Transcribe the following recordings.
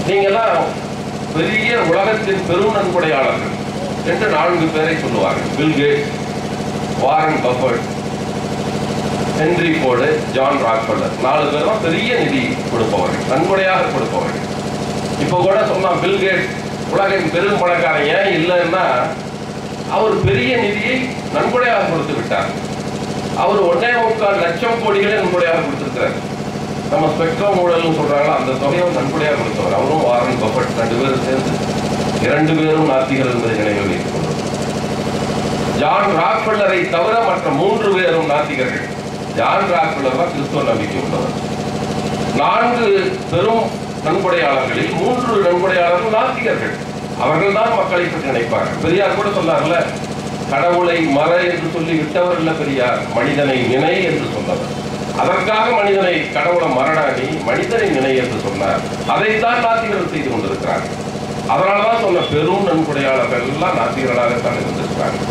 நீங்கெல்லாம் பெரிய உலகத்தின் பெரும் நன்கொடையாளர்கள் என்று 4 பேரை சொல்லுவார்கள். Bill Gates, Warren Buffett, Henry Ford, John Rockefeller. 4 பேரும் பெரிய நிதி கொடுப்பவர்கள், நன்கொடையாக கொடுப்பவர்கள். இப்போ கூட சொன்னா பில் கேட்ஸ் உலகின் பெரும் பணக்காரன் ஏன் இல்லைன்னா அவர் பெரிய நிதியை நன்கொடையாக கொடுத்து விட்டார். அவர் 1.25 லட்சம் கோடிகளை நன்கொடையாக கொடுத்திருக்கிறார். நம்ம ஸ்பெக்ட்ரம் ஊழல்னு சொல்றாங்களா அந்த தொகையை நன்கொடையாக கொடுத்தவர். அவரும் வாரன் பஃபட் 2 பேரும் சேர்ந்து 2 பேரும் நாத்திகர் என்பதை நினைவில் வைத்துக் கொண்டோம். ஜான் ராக்ஃபெல்லரை தவிர மற்ற 3 பேரும் நாத்திகர்கள். ஜான் ராக்ஃபெல்லர் தான் கிறிஸ்துவ நம்பிக்கை உள்ளவர். 4 பெரும் நன்கொடையாளர்களில் 3 நன்கொடையாளர்கள் நாத்திகர்கள். அவர்கள் தான் மக்களை பற்றி நினைப்பார்கள். பெரியார் கூட சொன்னார்ல, கடவுளை மற என்று சொல்லி விட்டவர் இல்ல பெரியார், மனிதனை நினை என்று சொன்னவர். அதற்காக மனிதனை கடவுளை மரணாடி மனிதனை நினை என்று சொன்னார். அதைத்தான் நாத்திகர்கள் செய்து கொண்டிருக்கிறார். அதனாலதான் சொன்ன பெரும் நன்கொடையாளர்கள் எல்லாம் நாத்திகர்களாகத்தான் இருந்திருக்கிறார்கள்.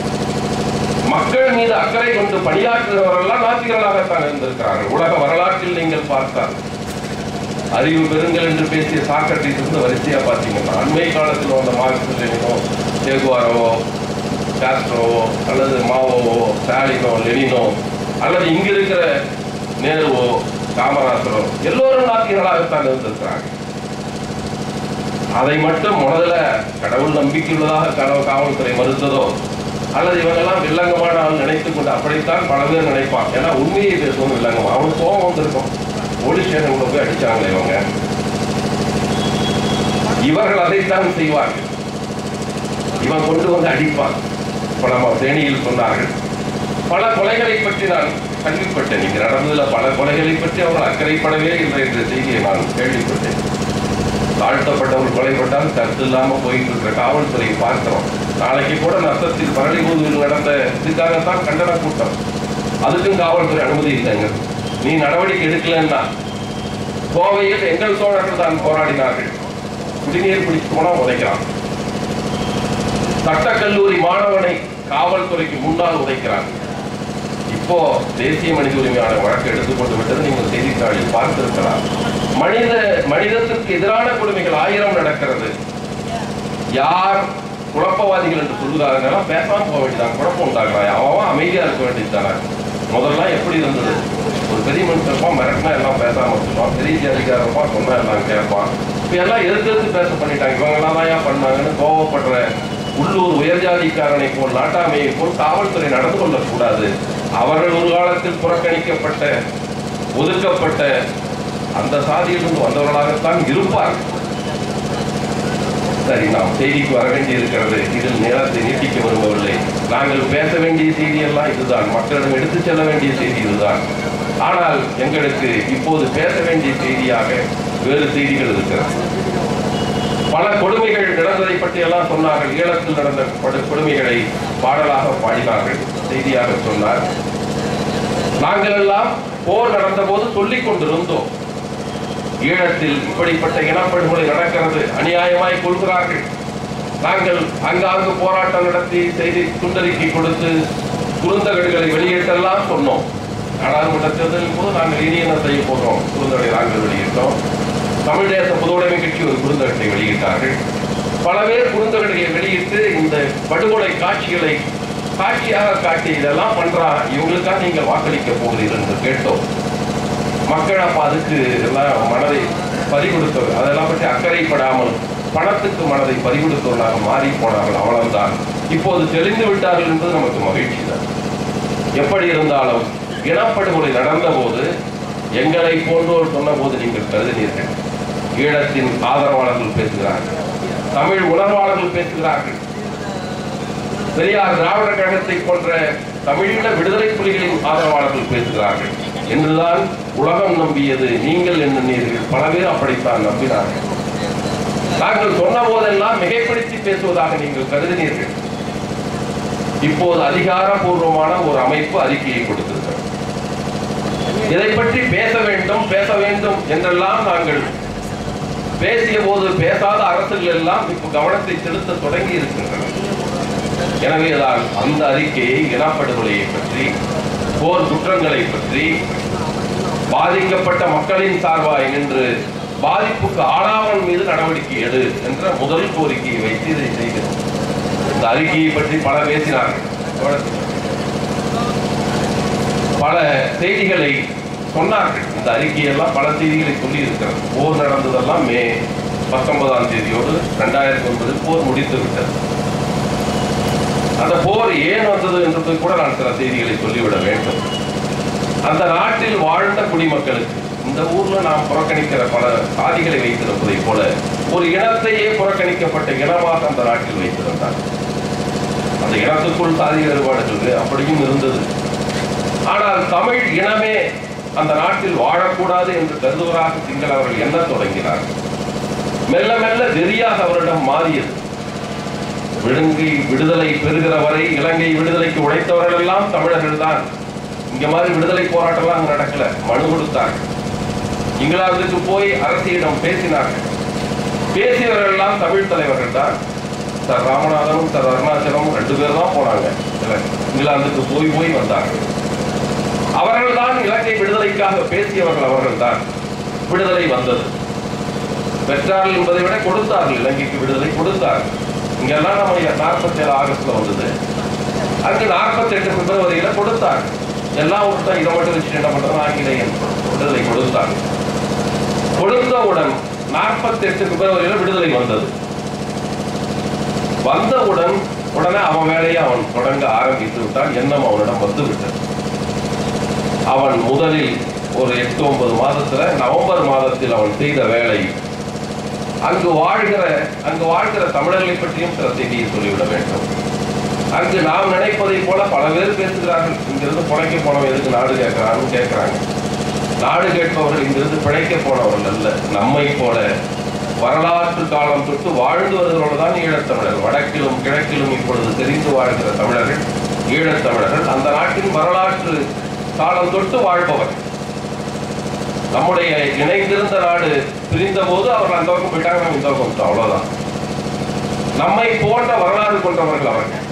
மக்கள் மீது அக்கறை கொண்டு பணியாற்றுகிறவர்கள் நாத்திகர்களாகத்தான் இருந்திருக்கிறார்கள். உலக வரலாற்றில் நீங்கள் பார்த்தால் அறிவு பெருங்கள் என்று பேசிய சாக்ரட்டிஸ் இருந்து வரிசையா பார்த்தீங்கன்னா அண்மை காலத்தில் வந்த மார்க்ஸ், லெனினோ, சேகுவாரோவோ, காஸ்ட்ரோவோ அல்லது மாவோவோ, ஸ்டாலினோ, லெனினோ அல்லது இங்க இருக்கிற நேருவோ, காமராசரோ எல்லோரும் நாத்திகர்களாகத்தான் இருந்திருக்கிறாங்க. அதை மட்டும் முதல்ல கடவுள் நம்பிக்கை உள்ளதாக காவல்துறை மறுத்ததோ அல்லது இவங்கெல்லாம் வில்லங்கமான ஆள் நினைத்துக் கொண்டு அப்படித்தான் பல பேர் நினைப்பான். ஏன்னா உண்மையை பேசுவோம் வில்லங்கமா. அவனுக்கு கோபம் வந்திருக்கும், போலீஸ் ஸ்டேஷன் போய் அடிச்சாங்களே இவங்க. இவர்கள் அதைத்தான் செய்வார்கள். இவன் கொண்டு வந்து அடிப்பான். இப்ப நம்ம தேனியில் சொன்னார்கள், பல கொலைகளை பற்றி நான் கேள்விப்பட்டேன். இங்கு நடந்ததுல பல கொலைகளை பற்றி அவர்கள் அக்கறைப்படவே இல்லை என்ற செய்தியை நான் கேள்விப்பட்டேன். தாழ்த்தப்பட்டவர்கள் கொலைப்பட்டால் கருத்து இல்லாம போயிட்டு இருக்கிற காவல்துறையை பார்க்கிறோம். நாளைக்கு கூட நத்தத்தில் பரளி ஊதியில் நடந்த இதுக்காகத்தான் கண்டன கூட்டம். அதுக்கும் காவல்துறை அனுமதி இல்லைங்க. நீ நடவடிக்கை எடுக்கலன்னா கோவையில் எங்கள் தோழர்கள் தான் போராடினார்கள். குடிநீர் பிடிச்சு போனா உதைக்கிறான். சட்டக்கல்லூரி மாணவனை காவல்துறைக்கு முன்னால் உதைக்கிறான். இப்போ தேசிய மனித உரிமை ஆணைய வழக்கு எடுத்துக்கொண்டு விட்டது நீங்கள் செய்தித்தாளில் பார்த்திருக்கலாம். மனிதத்திற்கு எதிரான கொடுமைகள் 1000 நடக்கிறது. யார் குழப்பவாதிகள் என்று சொல்லுகிறார்கள் பேசாம போக வேண்டியதான். குழப்பம் உண்டாகிறாய், அவன் அமைதியா இருக்க வேண்டியதுதானே. முதல்ல எப்படி இருந்தது? ஒரு பெரிய மனுஷன்ப்பா மிரட்டினா எல்லாம் பேசாம இருப்பான், பெரிய அதிகாரப்பா சொன்னா எல்லாம் கேட்பான். இப்ப எல்லாம் எதிர்த்து பேச பண்ணிட்டாங்க. இவங்கெல்லாம் தான் ஏன் பண்ணாங்கன்னு கோவப்படுற உள்ளூர் உயர்ஜாதிக்காரனை போல் நாட்டாமையை போல் காவல்துறை நடந்து கொள்ளக்கூடாது. அவர்கள் ஒரு காலத்தில் புறக்கணிக்கப்பட்ட ஒதுக்கப்பட்ட அந்த சாதியிலிருந்து வந்தவர்களாகத்தான் இருப்பார்கள். சரி, நாம் செய்திக்கு வர வேண்டி இருக்கிறது. இதில் நேரத்தை நீட்டிக்க விரும்பவில்லை. நாங்கள் பேச வேண்டிய செய்தியெல்லாம் இதுதான், மக்களிடம் எடுத்துச் செல்ல வேண்டிய செய்தி இதுதான். ஆனால் எங்களுக்கு இப்போது பேச வேண்டிய செய்தியாக வேறு செய்திகள் இருக்கிறது. பல கொடுமைகள் நடந்ததை பற்றி எல்லாம் சொன்னார்கள். ஈழத்தில் நடந்த கொடுமைகளை பாடலாக பாடினார்கள், செய்தியாக சொன்னார். நாங்கள் எல்லாம் போர் நடந்த போது சொல்லிக் கொண்டிருந்தோம், ஈழத்தில் இப்படிப்பட்ட இனப்படுகொலை நடக்கிறது, அநியாயமாய் கொள்கிறார்கள். நாங்கள் அங்காங்கு போராட்டம் நடத்தி செய்தி துண்டறிக்கை கொடுத்து குறுந்தகடுகளை வெளியிட்டெல்லாம் சொன்னோம். நாடாளுமன்ற தேர்தலின் போது நாங்கள் இனி என்ன செய்ய போகிறோம், குறுந்தகடை நாங்கள் வெளியிட்டோம். தமிழ் தேச பொதுவுடைமை கட்சி ஒரு குறுந்தகட்டை வெளியிட்டார்கள். பல பேர் குறுந்தகடையை வெளியிட்டு இந்த படுகொலை காட்சிகளை காட்சியாக காட்டி இதெல்லாம் பண்றா, இவங்களுக்காக நீங்கள் வாக்களிக்க போகிறீர்கள் என்று கேட்டோம். மக்கள் அப்ப அதுக்கு எல்லாம் மனதை பறிகொடுத்தவர், அதெல்லாம் பற்றி அக்கறைப்படாமல் பணத்துக்கு மனதை பறிகொடுத்தவர்களாக மாறி போனார்கள். அவ்வளவுதான். இப்போது தெளிந்து விட்டார்கள் என்பது நமக்கு மகிழ்ச்சி தான். எப்படி இருந்தாலும் இனப்படுகொலை நடந்த போது எங்களை போன்றோர் சொன்ன போது நீங்கள் கருதினீர்கள். ஈழத்தின் ஆதரவாளர்கள் பேசுகிறார்கள், தமிழ் உணர்வாளர்கள் பேசுகிறார்கள், பெரியார் திராவிடர் கழகத்தை போன்ற தமிழீழ விடுதலை புலிகளின் ஆதரவாளர்கள் பேசுகிறார்கள் என்றுதான் உலகம் நம்பியது. நீங்கள் எண்ணினீர்கள், பல பேர் அப்படித்தான் நம்பினார்கள். நாங்கள் சொன்ன போதெல்லாம் மிகைப்படுத்தி பேசுவதாக நீங்கள் கருதினீர்கள். இப்போது அதிகாரப்பூர்வமான ஒரு அமைப்பு அறிக்கையை கொடுத்திருக்கிறது. இதை பற்றி பேச வேண்டும் என்றெல்லாம் நாங்கள் பேசிய போது பேசாத அரசுகள் எல்லாம் இப்ப கவனத்தை செலுத்த தொடங்கி இருக்கின்றன. எனவே தான் அந்த அறிக்கையை இனப்படுகொலையை பற்றி, போர் குற்றங்களை பற்றி, பாதிக்கப்பட்ட மக்களின் சார்பாய் நின்று பாதிப்புக்கு ஆளாவன் மீது நடவடிக்கை எடு என்ற முதல் கோரிக்கையை வைத்து இதை செய்கிறோம். இந்த அறிக்கையை பற்றி பல பேசினார்கள், பல செய்திகளை சொன்னார்கள். இந்த அறிக்கையெல்லாம் பல செய்திகளை சொல்லி இருக்கிறது. போர் நடந்ததெல்லாம் மே 19ஆம் தேதியோடு 2009 போர் முடித்து விட்டது. அந்த போர் ஏன் வந்தது என்பது கூட நான் சில செய்திகளை சொல்லிவிட வேண்டும். அந்த நாட்டில் வாழ்ந்த குடிமக்களுக்கு, இந்த ஊர்ல நாம் புறக்கணிக்கிற பல சாதிகளை வைத்திருப்பதை போல ஒரு இனத்தையே புறக்கணிக்கப்பட்ட இனமாக அந்த நாட்டில் வைத்திருந்தார். அந்த இனத்துக்குள் சாதி வேறுபாடுகள் அப்படியும் இருந்தது. ஆனால் தமிழ் இனமே அந்த நாட்டில் வாழக்கூடாது என்று கருதுவராக சிங்களவர்கள் எண்ண தொடங்கினார். மெல்ல மெல்ல வெறியாக அவரிடம் மாறியது. விடுதலை பெறுகிற வரை இலங்கை விடுதலைக்கு உழைத்தவர்கள் எல்லாம் தமிழர்கள் தான். இங்க மாதிரி விடுதலை போராட்டம்லாம் அங்க நடக்கல. மனு கொடுத்தார்கள். இங்கிலாந்துக்கு போய் அரசியிடம் பேசினார்கள். பேசியவர்கள் எல்லாம் தமிழ் தலைவர்கள் தான். சார் ராமநாதனும் சார் அருணாச்சலமும் 2 பேர் தான் போனாங்க. இங்கிலாந்துக்கு போய் வந்தார்கள். அவர்கள் தான் இலங்கை விடுதலைக்காக பேசியவர்கள். அவர்கள் தான். விடுதலை வந்தது. பெற்றார்கள் என்பதை விட கொடுத்தார்கள். இலங்கைக்கு விடுதலை கொடுத்தார்கள். இங்கெல்லாம் நம்ம 47 ஆகஸ்ட்ல வந்தது. அங்கு 48 பிப்ரவரியில கொடுத்தார்கள். எல்லாம் ஒருத்தா இதை மட்டும் வச்சுட்டு என்ன பண்றது, ஆங்கிலேயன் விடுதலை கொடுத்தாங்க. கொடுத்தவுடன் 48 பிப்ரவரியில விடுதலை வந்தது. வந்தவுடன் உடனே அவன் வேலையை அவன் தொடங்க ஆரம்பித்து விட்டான். எண்ணம் அவனிடம் வந்து விட்டது. அவன் முதலில் ஒரு 8-9 மாதத்துல நவம்பர் மாதத்தில் அவன் செய்த வேலை, அங்கு வாழ்கிற தமிழர்களை பற்றியும் சில செய்தியை சொல்லிவிட வேண்டும். அங்கு நாம் நினைப்பதை போல பல பேர் பேசுகிறார்கள். இங்கிருந்து பிழைக்க போனவன் எதுக்கு நாடு கேட்கிறான்னு கேட்கிறாங்க. நாடு கேட்பவர்கள் இங்கிருந்து பிழைக்க போனவர்கள் அல்ல. நம்மை போல வரலாற்று காலம் தொட்டு வாழ்ந்து வருகிறவர்கள் தான் ஈழத்தமிழர். வடக்கிலும் கிழக்கிலும் இப்பொழுது தெரிந்து வாழ்கிற தமிழர்கள் ஈழத்தமிழர்கள். அந்த நாட்டின் வரலாற்று காலம் தொட்டு வாழ்பவர். நம்முடைய இணைந்திருந்த நாடு பிரிந்த போது அவர்கள் அந்த பக்கம் போயிட்டாங்க, நம்ம இந்த பக்கம், அவ்வளவுதான். நம்மை போன்ற வரலாறு கொண்டவர்கள் அவர்கள்.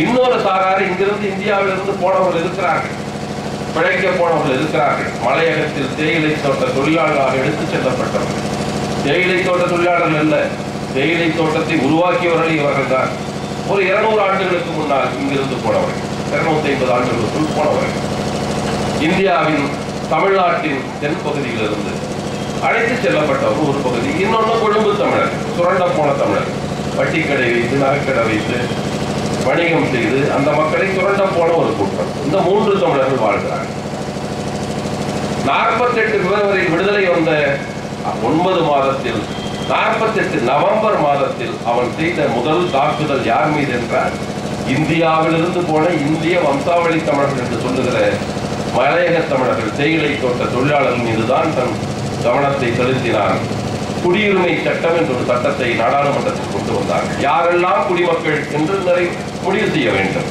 இன்னொரு சாராரு இங்கிருந்து இந்தியாவிலிருந்து போனவர்கள் இருக்கிறார்கள், பிழைக்க போனவர்கள் இருக்கிறார்கள். மலையகத்தில் தேயிலை தோட்ட தொழிலாளர்களாக எடுத்துச் செல்லப்பட்டவர்கள். தேயிலை தோட்ட தொழிலாளர்கள் அல்ல, தேயிலை தோட்டத்தை உருவாக்கியவர்கள் இவர்கள் தான். ஒரு 200 ஆண்டுகளுக்கு முன்னால் இங்கிருந்து போனவர்கள், 250 ஆண்டுகளுக்குள் போனவர்கள். இந்தியாவின் தமிழ்நாட்டின் தென் பகுதியிலிருந்து அழைத்து செல்லப்பட்டவர் ஒரு பகுதி. இன்னொன்று கொழும்பு தமிழர், சுரண்ட போன தமிழர், வட்டிக்கடை வைத்து நகைக்கடை வைத்து வணிகம் செய்து அந்த மக்களை சுரண்ட போன ஒரு கூட்டம். இந்த 3 தமிழர்கள் வாழ்கிறார்கள். 48 பிப்ரவரியில் விடுதலை வந்த 9 மாதத்தில் 48 நவம்பர் மாதத்தில் அவன் செய்த முதல் தாக்குதல் யார் மீது என்றால், இந்தியாவிலிருந்து போன இந்திய வம்சாவளி தமிழர்கள் என்று சொல்லுகிற மலையக தமிழர்கள், தேயிலை தோட்ட தொழிலாளர்கள் மீதுதான் தன் கவனத்தை செலுத்தினார். குடியுரிமை சட்டம் என்ற ஒரு சட்டத்தை நாடாளுமன்றத்தில் கொண்டு வந்தார். யாரெல்லாம் குடிமக்கள் என்று முடிவு செய்ய வேண்டும்.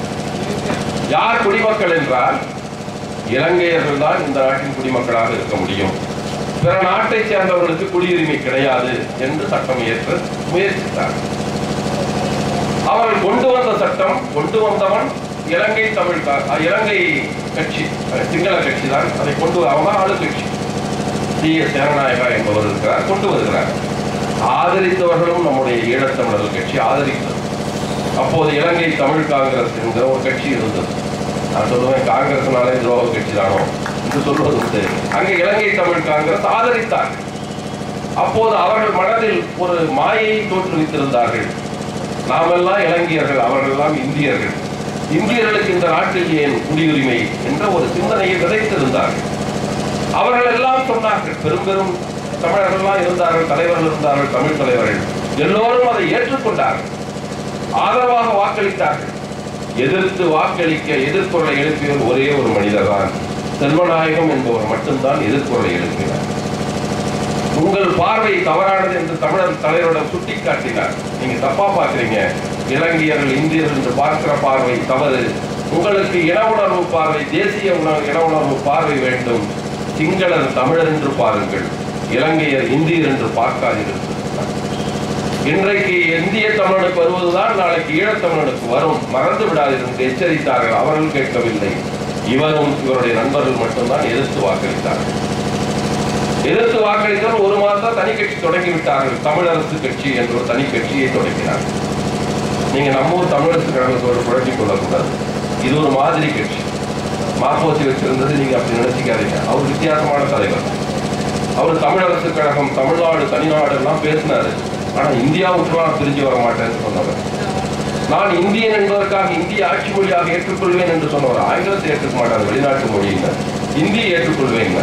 யார் குடிமக்கள் என்றால், இலங்கையர்கள் தான் இந்த நாட்டின் குடிமக்களாக இருக்க முடியும். பிற நாட்டை சேர்ந்தவர்களுக்கு குடியுரிமை கிடையாது என்று சட்டம் இயற்ற முயற்சித்தார். அவர்கள் கொண்டு வந்த சட்டம், கொண்டு வந்தவன் இலங்கை இலங்கை கட்சி, சிங்கள கட்சி தான். அதை கொண்டு அவன் ஆளுங்கட்சி டி.எஸ். சேனநாயகா என்பவர் இருக்கிறார், கொண்டு வருகிறார். ஆதரித்தவர்களும் நம்முடைய ஈழத்தமிழர்கள் கட்சி ஆதரித்தது. அப்போது இலங்கை தமிழ் காங்கிரஸ் என்கிற ஒரு கட்சி இருந்தது. நான் சொல்லுவேன், காங்கிரஸ்னாலே துரோக கட்சி தானோ என்று சொல்வது உண்டு. அங்கே இலங்கை தமிழ் காங்கிரஸ் ஆதரித்தார். அப்போது அவர்கள் மனதில் ஒரு மாயை தோற்றுவித்திருந்தார்கள். நாமெல்லாம் இலங்கையர்கள், அவர்கள் எல்லாம் இந்தியர்கள். இந்தியர்களுக்கு இந்த நாட்டில் ஏன் குடியுரிமை என்ற ஒரு சிந்தனையை விதைத்திருந்தார்கள். அவர்கள் எல்லாம் சொன்னார்கள். பெரும் பெரும் தமிழர்கள்லாம் இருந்தார்கள், தலைவர்கள் இருந்தார்கள், தமிழ் தலைவர்கள் எல்லோரும் அதை ஏற்றுக்கொண்டார்கள், ஆதரவாக வாக்களித்தார்கள். எதிர்த்து வாக்களிக்க எதிர்குரலை எழுப்பியவர் ஒரே ஒரு மனிதர் தான், செல்வநாயகம் என்பவர் மட்டும்தான் எதிர்குரலை எழுப்பினார். உங்கள் பார்வை தவறானது என்று தமிழர் தலைவரிடம் சுட்டிக்காட்டினார். நீங்க தப்பா பார்க்கிறீங்க, இலங்கையர்கள் இந்தியர்கள் என்று பார்க்கிற பார்வை தவறு. உங்களுக்கு இன உணர்வு பார்வை, தேசிய இன உணர்வு பார்வை வேண்டும். சிங்களர் தமிழர் என்று பாருங்கள், இலங்கையர் இந்தியர் என்று பார்க்காதீர்கள். இன்றைக்கு இந்திய தமிழனுக்கு வருவதுதான் நாளைக்கு ஈழத்தமிழனுக்கு வரும், மறந்து விடாதீர்கள் என்று எச்சரித்தார்கள். அவர்கள் கேட்கவில்லை. இவரும் இவருடைய நண்பர்கள் மட்டும்தான் எதிர்த்து வாக்களித்தார்கள். எதிர்த்து வாக்களித்தவர் ஒரு மாதம் தனி கட்சி தொடங்கி விட்டார்கள். தமிழரசு கட்சி என்ற ஒரு தனி கட்சியை தொடங்கினார். நீங்க நம்ம ஊர் தமிழரசு கழகத்தோடு குழப்பிக் கொள்ளக்கூடாது. இது ஒரு மாதிரி கட்சி. மாப்போசி வச்சிருந்தது நீங்க அப்படி நினைச்சிக்காதீங்க. அவர் வித்தியாசமான தலைவர். அவர் தமிழரசு கழகம், தமிழ்நாடு, தனிநாடு எல்லாம் பேசினாரு. ஆனா இந்தியாவுக்குலாம் பிரிஞ்சு வர மாட்டேன்னு சொன்னவர். நான் இந்தியன் என்பதற்காக இந்திய ஆட்சி மொழியாக ஏற்றுக்கொள்வேன் என்று சொன்னவர். ஆங்கிலத்தை ஏற்றுக்க மாட்டார், வெளிநாட்டு மொழியினர். இந்தியை ஏற்றுக்கொள்வேன்.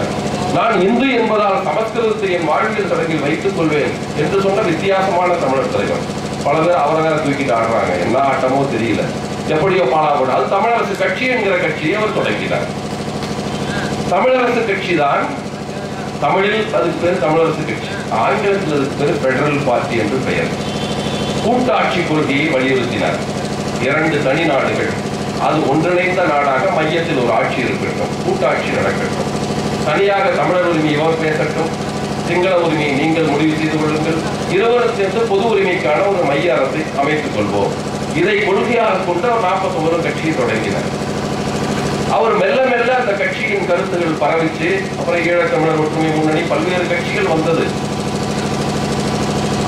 நான் இந்து என்பதால் சமஸ்கிருதத்தை என் வாழ்வியல் சடங்கில் வைத்துக் கொள்வேன் என்று சொன்ன வித்தியாசமான தமிழர் தலைவர். பல பேர் அவரை வேற தூக்கிட்டு ஆடுறாங்க. என்ன ஆட்டமோ தெரியல, எப்படியோ பாலாபோட. அது தமிழரசு கட்சி என்கிற கட்சியை அவர் தொடங்கினார். தமிழரசு கட்சி தான் தமிழில் அதுக்கு பேர் தமிழரசு கட்சி, ஆங்கிலத்தில் அதுக்கு பேர் பெடரல் பார்ட்டி என்று பெயர். கூட்டாட்சி கொள்கையை வலியுறுத்தினார். 2 தனி நாடுகள், அது ஒன்றிணைந்த நாடாக மையத்தில் ஒரு ஆட்சி இருக்கட்டும், கூட்டாட்சி நடக்கட்டும். தனியாக தமிழர் உரிமை இவர் பேசட்டும், சிங்கள உரிமையை நீங்கள் முடிவு செய்து கொள்ளுங்கள், இருவரும் சேர்ந்து பொது உரிமைக்கான ஒரு மைய அரசை அமைத்துக் கொள்வோம். இதை கொள்கையாக கொண்டு அவர் 41 கட்சியை தொடங்கினார். அவர் மெல்ல மெல்ல அந்த கட்சியின் கருத்துகள் பரவிச்சு. அப்புறம் ஈழத்தமிழர் ஒற்றுமை முன்னணி, பல்வேறு கட்சிகள் வந்தது.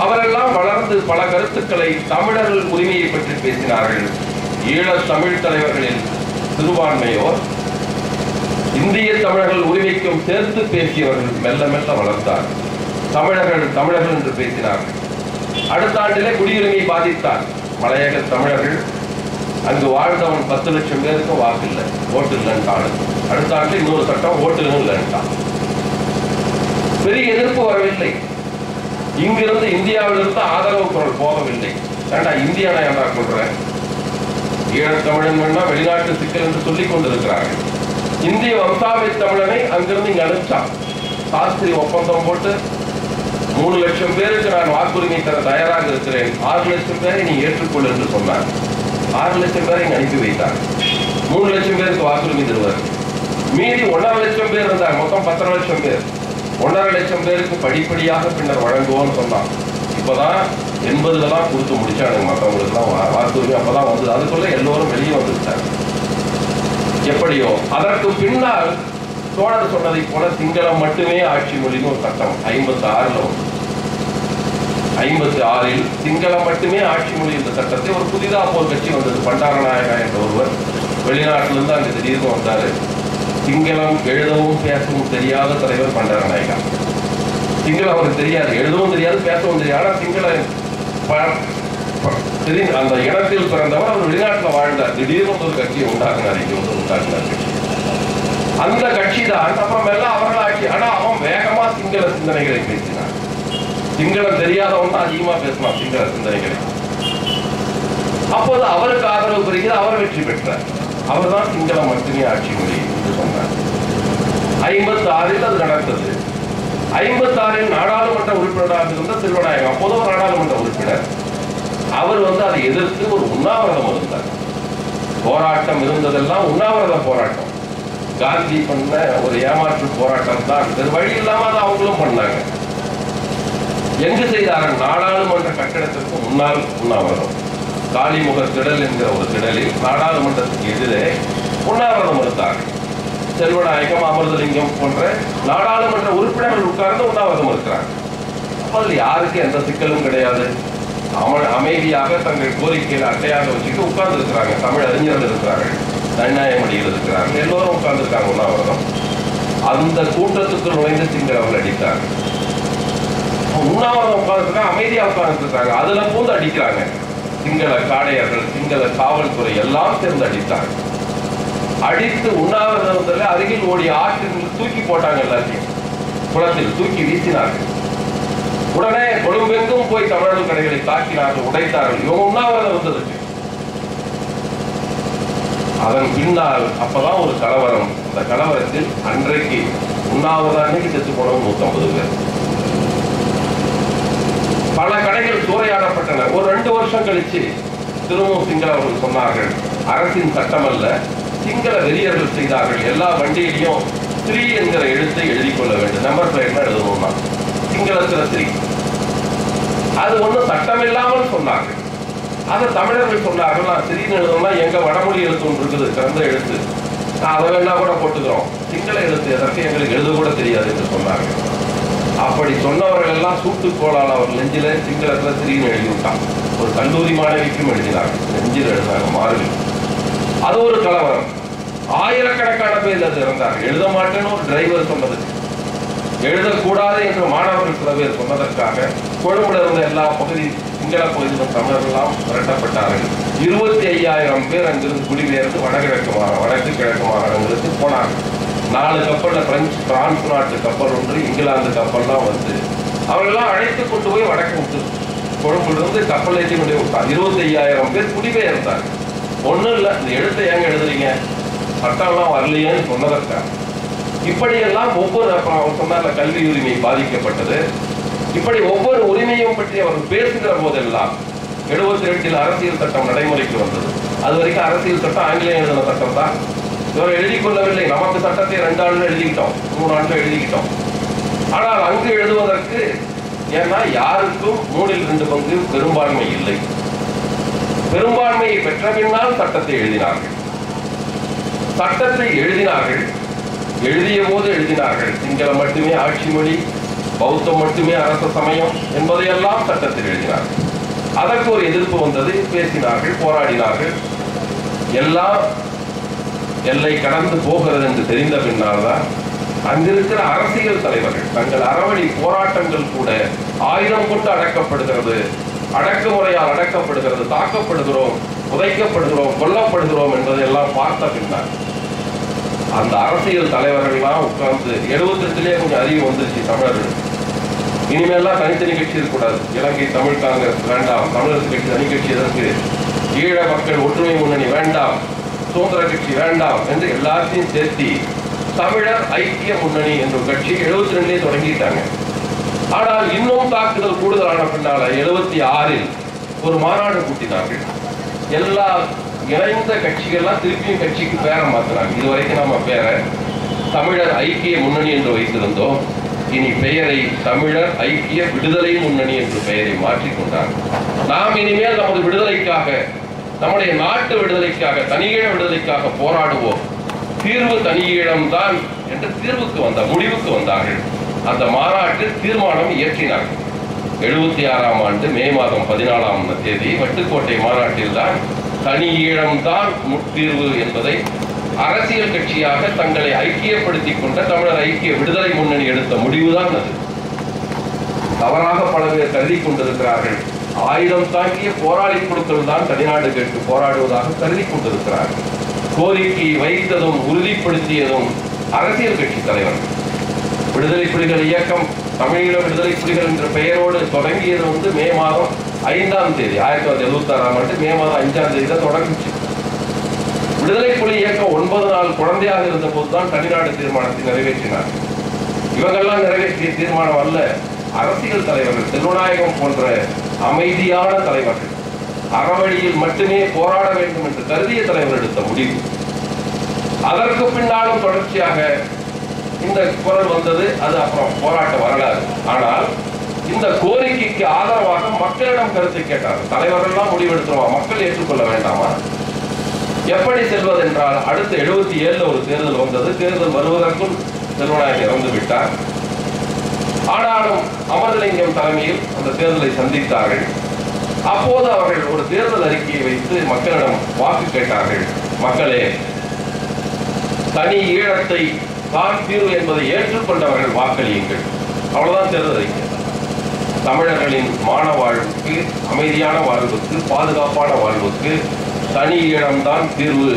அவரெல்லாம் வளர்ந்து பல கருத்துக்களை தமிழர்கள் உரிமையை பற்றி பேசினார்கள். ஈழத் தமிழ் தலைவர்களில் சிறுபான்மையோர் இந்திய தமிழர்கள் உரிமைக்கும் சேர்த்து பேசியவர்கள் மெல்ல மெல்ல வளர்ந்தார். தமிழர்கள் என்று பேசினார்கள். அடுத்த ஆண்டிலே குடியுரிமையை பாதித்தார். மலையக தமிழர்கள், அங்கு வாழ்ந்தவன் 10 லட்சம் பேருக்கு வாக்கு இல்லை, ஓட்டு இல்லைன்ட்டான். அடுத்த ஆண்டு இன்னொரு சட்டம், ஓட்டு இல்லைன்ட்டான். பெரிய எதிர்ப்பு வரவில்லை. இங்கிருந்து இந்தியாவிலிருந்து ஆதரவு குரல் போகவில்லை. ஏண்டா இந்தியானா என்ன சொல்றேன், ஈழத்தமிழன் வேணா வெளிநாட்டு சிக்கல் என்று சொல்லிக் கொண்டிருக்கிறார்கள். இந்திய வம்சாவளி தமிழனை அங்கிருந்து இங்க அனுப்பிச்சான். சாஸ்திரி ஒப்பந்தம் போட்டு 3 லட்சம் பேருக்கு நான் வாக்குரிமை தர தயாராக இருக்கிறேன், 6 லட்சம் பேரை நீ ஏற்றுக்கொள் என்று சொன்னார். 6 லட்சம் பேரை இங்க அனுப்பி வைத்தார். 3 லட்சம் பேருக்கு வாக்குரிமை தருவார். மீதி 1.5 லட்சம் பேர் இருந்தார். மொத்தம் 10 லட்சம் பேர். 1.5 லட்சம் பேருக்கு படிப்படியாக பின்னர் வழங்குவோம்னு சொன்னான். இப்பதான் 80 கொடுத்து முடிச்சானுங்க. மற்றவங்களுக்கு எல்லாம் வாக்குரிமை அப்பதான் வந்தது. அதுக்குள்ள எல்லோரும் வெளியே வந்துட்டாங்க. எப்படியோ அதற்கு பின்னால் தோழர் சொன்னதை போல சிங்களம் மட்டுமே ஆட்சி மொழின்னு ஒரு சட்டம் 56 சிங்களம் மட்டுமே ஆட்சி மொழி என்ற சட்டத்தை ஒரு புதிதாக ஒரு கட்சி வந்தது. பண்டாரநாயகா என்ற ஒருவர் வெளிநாட்டிலிருந்து அங்கு திடீர்னு வந்தாரு. சிங்களம் எழுதவும் பேசவும் தெரியாத தலைவர் பண்டாரநாயகா. சிங்களம் அவருக்கு தெரியாது, எழுதவும் தெரியாது, பேசவும் தெரியாது. ஆனால் சிங்கள அந்த இடத்தில் பிறந்தவர். அவர் வெளிநாட்டில் வாழ்ந்தார். திடீர்னு ஒரு கட்சியை உண்டாக்குனார். இங்கே வந்து உண்டாக்குனார். அந்த கட்சி தான் அப்புறம் எல்லாம் அவர்கள் ஆட்சி. ஆனா அவன் வேகமா சிங்கள சிந்தனைகளை பேசினான். சிங்களம் தெரியாதவன் தான் அதிகமா பேசினான் சிங்கள சிந்தனைகளை. அப்போது அவருக்கு ஆதரவு பெறுகிறது. அவர் வெற்றி பெற்றார். அவர் தான் சிங்களம் மட்டுமே ஆட்சி மொழி என்று சொன்னார். 56 அது நடந்தது. 56 நாடாளுமன்ற உறுப்பினராக இருந்த செல்வநாயகம், அப்போது ஒரு நாடாளுமன்ற உறுப்பினர், அவர் அதை எதிர்த்து ஒரு உண்ணாவிரதம் இருந்தார். போராட்டம் இருந்ததெல்லாம் உண்ணாவிரத போராட்டம். காந்தி பண்ண ஒரு ஏமாற்று போராட்டம் தான். வேறு வழி இல்லாம அதை அவங்களும் பண்ணாங்க. எங்கு செய்தார்கள்? நாடாளுமன்ற கட்டிடத்திற்கு முன்னால் உண்ணாவிரதம். காளிமுக திடல் என்கிற ஒரு திடலில் நாடாளுமன்றத்துக்கு எதிரே உண்ணாவிரதம் இருந்தார்கள். செல்வநாயகம், அமிர்தலிங்கம் போன்ற நாடாளுமன்ற உறுப்பினர்கள் உட்கார்ந்து உண்ணாவிரதம் இருக்கிறாங்க. அதில் யாருக்கு எந்த சிக்கலும் கிடையாது. அமைதியாக தங்கள் கோரிக்கையில் அட்டையாக வச்சுட்டு உட்கார்ந்து இருக்கிறாங்க. தமிழ் அறிஞர்கள் இருக்கிறார்கள், தனிநாயகமடியில் இருக்கிறார்கள், எல்லோரும் உட்கார்ந்துருக்காங்க உண்ணாவிரதம். அந்த கூட்டத்துக்குள் நுழைந்து சிங்களவர்கள் அடித்தாங்க. உண்ணாவிரதம் உட்கார்ந்துருக்காங்க, அமைதியாக உட்கார்ந்துருக்காங்க. அதுல பூந்து அடிக்கிறாங்க. சிங்கள காடையர்கள், சிங்கள காவல்துறை எல்லாம் சேர்ந்து அடித்தாங்க. அடித்து உண்ணாவிரதத்தில் அருகில் ஓடிய ஆற்றில் தூக்கி போட்டாங்க. எல்லாத்தையும் குளத்தில் தூக்கி வீசினார்கள். உடனே கொழும்பெங்கும் போய் தமிழர்கள் கடைகளை தாக்கினார்கள், உடைத்தார்கள். இவங்க உண்ணாவிரதம் இருந்ததுக்கு. அதன் பின்னால் அப்பதான் ஒரு கலவரம். அந்த கலவரத்தில் அன்றைக்கு உண்ணாவிரத அன்னைக்கு செத்து போனவங்க 150 பேர். பல கடைகள் சூறையாடப்பட்டன. ஒரு 2 வருஷம் கழிச்சு திரும்பவும் சிங்களவர்கள் சொன்னார்கள், அரசின் சட்டம் அல்ல, சிங்கள வெறியர்கள் செய்தார்கள். எல்லா வண்டியிலையும் 3 என்கிற எழுத்தை எழுதி கொள்ள வேண்டும். நம்பர் பிளேட்ல எழுதணும்னா சிங்களத்தில் 3. அது ஒன்றும் சட்டம் இல்லாமல் சொன்னார்கள். அதை தமிழர்கள் சொன்னார்கள், நான் சிறின்னு எழுதணும்னா எங்க வடமொழி எழுத்து ஒன்று இருக்குது, சிறந்த எழுத்து, அதை வேணா கூட போட்டுக்கிறோம். சிங்கள எழுத்து எதற்கு எங்களுக்கு எழுத கூட தெரியாது என்று சொன்னார்கள். அப்படி சொன்னவர்கள் எல்லாம் சூட்டுக்கோளால் அவர் நெஞ்சில சிங்களத்துல திடீர்னு எழுதி விட்டான். ஒரு கல்லூரி மாணவிக்கும் எழுதினார்கள், நெஞ்சில் எழுதினாங்க மாறுகள். அது ஒரு கலவரம். ஆயிரக்கணக்கான பேர் அது இறந்தார்கள். எழுத மாட்டேன்னு ஒரு டிரைவர் சொன்னது, எழுதக்கூடாது என்று மாணவர்கள் சில பேர் சொன்னதற்காக கொழும்புல இருந்த எல்லா பகுதி சிங்கள பகுதியிலும் தமிழர்கள் எல்லாம் விரட்டப்பட்டார்கள். 25,000 பேர் அங்கிருந்து குடிபெயர்ந்து வடக்கு கிழக்கு மாகாணங்களுக்கு போனார்கள். 4 கப்பல்ல பிரான்ஸ் நாட்டு கப்பல் ஒன்று, இங்கிலாந்து கப்பல்லாம் வந்து அவர்களெல்லாம் அழைத்து கொண்டு போய் வடக்கு விட்டு கொழும்பிலிருந்து கப்பல் ஏற்றி கொண்டு விட்டார். 25,000 பேர் குடிபெயர்ந்தார்கள். ஒன்றும் இல்லை, இந்த எழுத்தை ஏங்க எழுதுறீங்க, சட்டம்லாம் வரலையேன்னு சொன்னதற்காக. இப்படியெல்லாம் ஒவ்வொரு சொன்னார்ல கல்வி உரிமை பாதிக்கப்பட்டது. இப்படி ஒவ்வொரு உரிமையும் பற்றி அவர் பேசுகிற போதெல்லாம் 72 அரசியல் சட்டம் நடைமுறைக்கு வந்தது. அது வரைக்கும் அரசியல் சட்டம் ஆங்கிலேய எழுதின சட்டம் தான். இவர் எழுதி கொள்ளவில்லை. நமக்கு சட்டத்தை 2 ஆண்டுல எழுதிக்கிட்டோம், 3 ஆண்டுல எழுதிக்கிட்டோம். ஆனால் அங்கு எழுதுவதற்கு, ஏன்னா யாருக்கும் 3/2 பங்கு பெரும்பான்மை இல்லை. பெரும்பான்மையை பெற்ற பின்னால் சட்டத்தை எழுதினார்கள். சட்டத்தை எழுதினார்கள், எழுதிய போது எழுதினார்கள் சிங்களம் மட்டுமே ஆட்சி மொழி, பௌத்தம் மட்டுமே அரச சமயம் என்பதையெல்லாம் சட்டத்தில் எழுதினார்கள். அதற்கு ஒரு எதிர்ப்பு வந்தது, பேசினார்கள், போராடினார்கள். எல்லாம் எல்லை கடந்து போகிறது என்று தெரிந்த பின்னால் தான் அங்கிருக்கிற அரசியல் தலைவர்கள் தங்கள் அறவழி போராட்டங்கள் கூட ஆயுதம் கொண்டு அடக்கப்படுகிறது, அடக்குமுறையால் அடக்கப்படுகிறது, தாக்கப்படுகிறோம், உதைக்கப்படுகிறோம், கொல்லப்படுகிறோம் என்பதையெல்லாம் பார்த்த பின்னால் அந்த அரசியல் தலைவர்கள்லாம் உட்கார்ந்து 78 கொஞ்சம் அறிவு வந்துருச்சு தமிழர்கள். இனிமேல்லாம் தனித்தனி கட்சி இருக்கக்கூடாது, இலங்கை தமிழ் காங்கிரஸ் வேண்டாம், தமிழர் கட்சி தனி கட்சி எதற்கு, ஈழ மக்கள் ஒற்றுமை முன்னணி வேண்டாம், சுதந்திர கட்சி வேண்டாம் என்று எல்லாத்தையும் சேர்த்தி தமிழர் ஐக்கிய முன்னணி என்ற கட்சி 72 தொடங்கிட்டாங்க. ஆனால் இன்னும் தாக்குதல் கூடுதலான பின்னால 76 ஒரு மாநாடு கூட்டினார்கள். எல்லா இணைந்த கட்சிகள்லாம் திருப்பியும் கட்சிக்கு பேரை மாத்தினாங்க. இதுவரைக்கும் நம்ம பேரை தமிழர் ஐக்கிய முன்னணி என்று வைத்திருந்தோம், இனி பெயரை தமிழர் ஐக்கிய விடுதலை முன்னணி என்று பெயரை மாற்றிக்கொண்டார். நாம் இனிமேல் நமது விடுதலைக்காக, நம்முடைய நாட்டு விடுதலைக்காக, தனியீழ விடுதலைக்காக போராடுவோம், தீர்வு தனியீழம்தான் என்று முடிவுக்கு வந்தார்கள். அந்த மாநாட்டில் தீர்மானம் இயற்றினார்கள். 76ஆம் ஆண்டு மே மாதம் 14ஆம் தேதி வட்டுக்கோட்டை மாநாட்டில் தான் தனி ஈழம்தான் முத்தீர்வு என்பதை அரசியல் கட்சியாக தங்களை ஐக்கியப்படுத்திக் கொண்ட தமிழர் ஐக்கிய விடுதலை முன்னணி எடுத்த முடிவுதான் அது. தவறாக பல பேர் கருதி கொண்டிருக்கிறார்கள். ஆயுதம் தாங்கிய போராளி குழுக்கள் தான் தனிநாடு கேட்டு போராடுவதாக கருதி கொண்டிருக்கிறார்கள். கோரிக்கை வைத்ததும் உறுதிப்படுத்தியதும் அரசியல் கட்சி தலைவர்கள். விடுதலை புலிகள் இயக்கம், தமிழீழ விடுதலை புலிகள் என்ற பெயரோடு தொடங்கியது மே மாதம் 5ஆம் தேதி 1976ஆம் ஆண்டு மே மாதம் 5ஆம் தேதி தான் தொடங்குச்சு. விடுதலை புலி இயக்கம் 9 நாள் குழந்தையாக இருந்த போதுதான் தனிநாடு தீர்மானத்தை நிறைவேற்றினார். இவங்கெல்லாம் நிறைவேற்றிய தீர்மானம் அல்ல, அரசியல் தலைவர்கள், செல்வநாயகம் போன்ற அமைதியான தலைவர்கள், அறவழியில் மட்டுமே போராட வேண்டும் என்று கருதிய தலைவர் எடுத்த முடிவு. அதற்கு பின்னாலும் தொடர்ச்சியாக இந்த குரல் வந்தது. அது அப்புறம் போராட்ட வரலாறு. ஆனால் இந்த கோரிக்கைக்கு ஆதரவாக மக்களிடம் கருத்தை கேட்டார்கள். தலைவர்கள்லாம் முடிவெடுத்துருவா, மக்கள் ஏற்றுக்கொள்ள வேண்டாமா? எப்படி செல்வது என்றால், அடுத்த 77 ஒரு தேர்தல் வந்தது. தேர்தல் வருவதற்குள் செல்வநாயகம் இறந்து விட்டார். ஆனாலும் அமர்தலிங்கம் தலைமையில் அந்த தேர்தலை சந்தித்தார்கள். அப்போது அவர்கள் ஒரு தேர்தல் அறிக்கையை வைத்து மக்களிடம் வாக்கு கேட்டார்கள். மக்களே, தனி ஈழத்தை தான் தீர்வு என்பதை ஏற்றுக்கொண்டவர்கள் வாக்களியுங்கள். அவ்வளவுதான் தேர்தல் அறிக்கை. தமிழர்களின் மான வாழ்வுக்கு, அமைதியான வாழ்வுக்கு, பாதுகாப்பான வாழ்வுக்கு தனி ஈழம்தான் தீர்வு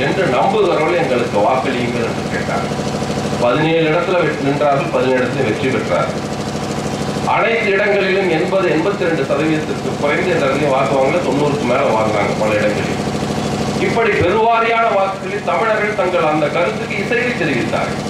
என்று நம்புகிறவர்கள் எங்களுக்கு வாக்களியுங்கள் என்று கேட்டார்கள். 17 இடத்துல நின்றார்கள், 17 இடத்துல வெற்றி பெற்றார்கள். அனைத்து இடங்களிலும் 80-82% குறைந்த இடங்களில் வாக்குவாங்க, 90க்கு மேல வாங்கினாங்க பல இடங்களில். இப்படி பெருவாரியான வாக்குகளில் தமிழர்கள் தங்கள் அந்த கருத்துக்கு இசைவை தெரிவித்தார்கள்.